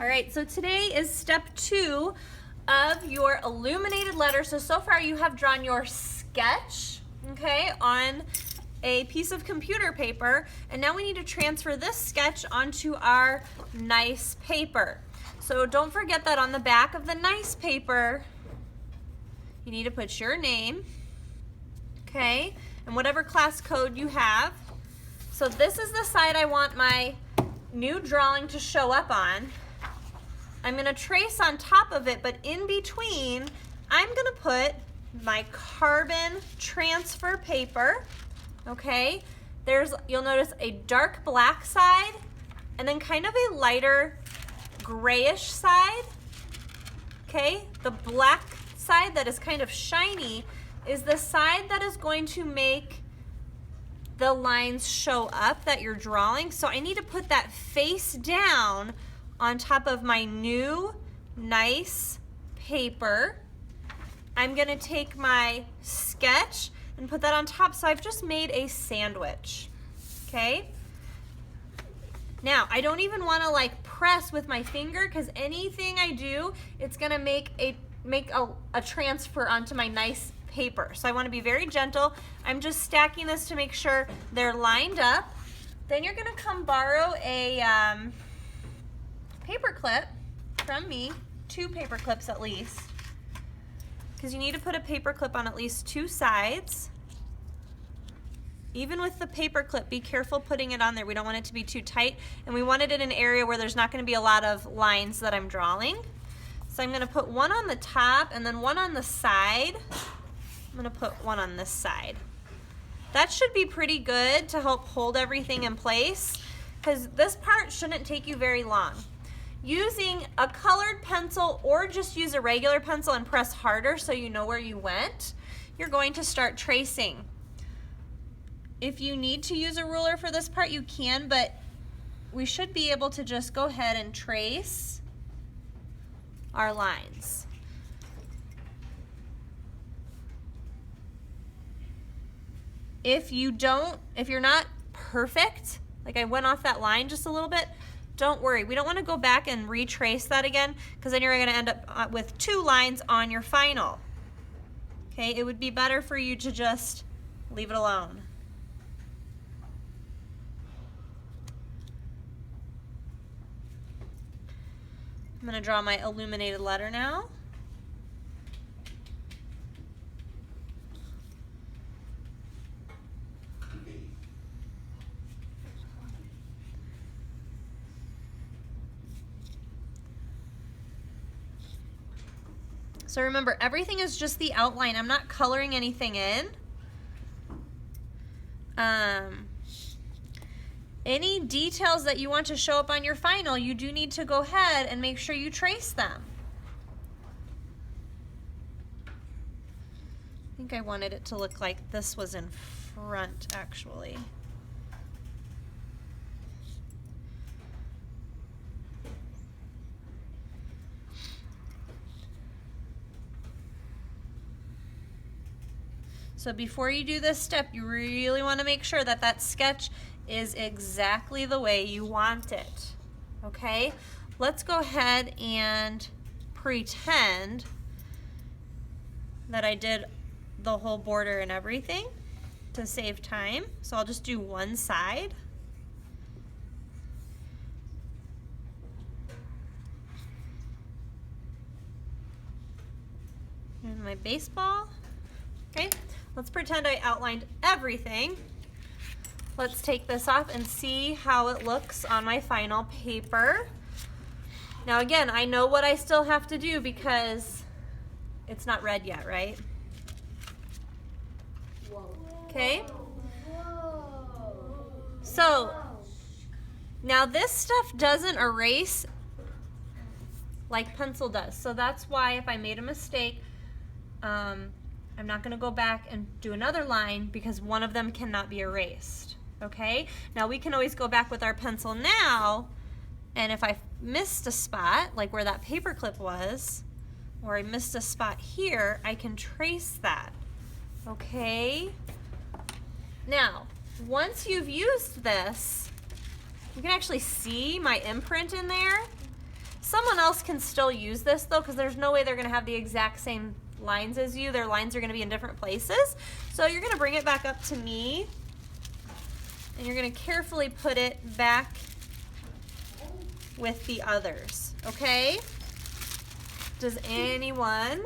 All right, so today is step 2 of your illuminated letter. So far you have drawn your sketch, okay, on a piece of computer paper, and now we need to transfer this sketch onto our nice paper. So don't forget that on the back of the nice paper, you need to put your name, okay, and whatever class code you have. So this is the side I want my new drawing to show up on. I'm going to trace on top of it, but in between, I'm going to put my carbon transfer paper, okay? You'll notice a dark black side and then kind of a lighter grayish side, okay? The black side that is kind of shiny is the side that is going to make the lines show up that you're drawing. So I need to put that face down on top of my new nice paper. I'm gonna take my sketch and put that on top. So I've just made a sandwich, okay? Now, I don't even wanna like press with my finger, because anything I do, it's gonna make a transfer onto my nice paper. So I wanna be very gentle. I'm just stacking this to make sure they're lined up. Then you're gonna come borrow a paper clip from me, 2 paper clips at least, because you need to put a paper clip on at least 2 sides. Even with the paper clip, be careful putting it on there. We don't want it to be too tight, and we want it in an area where there's not going to be a lot of lines that I'm drawing. So I'm going to put one on the top and then one on the side. I'm going to put one on this side. That should be pretty good to help hold everything in place, because this part shouldn't take you very long. Using a colored pencil or just use a regular pencil and press harder so you know where you went, you're going to start tracing. If you need to use a ruler for this part, you can, but we should be able to just go ahead and trace our lines. If you're not perfect, like I went off that line just a little bit, don't worry. We don't want to go back and retrace that again, because then you're going to end up with 2 lines on your final. Okay, it would be better for you to just leave it alone. I'm going to draw my illuminated letter now. So remember, everything is just the outline. I'm not coloring anything in. Any details that you want to show up on your final, you do need to go ahead and make sure you trace them. I think I wanted it to look like this was in front, actually. So before you do this step, you really want to make sure that that sketch is exactly the way you want it, okay? Let's go ahead and pretend that I did the whole border and everything to save time. So I'll just do one side. And my baseball, okay? Let's pretend I outlined everything. Let's take this off and see how it looks on my final paper. Now again, I know what I still have to do because it's not red yet, right? Okay? So now this stuff doesn't erase like pencil does. So that's why if I made a mistake, I'm not going to go back and do another line, because one of them cannot be erased, okay? Now we can always go back with our pencil now, and if I missed a spot, like where that paper clip was, or I missed a spot here, I can trace that, okay? Now, once you've used this, you can actually see my imprint in there. Someone else can still use this though, because there's no way they're gonna have the exact same lines as you. Their lines are gonna be in different places. So you're gonna bring it back up to me, and you're gonna carefully put it back with the others, okay? Does anyone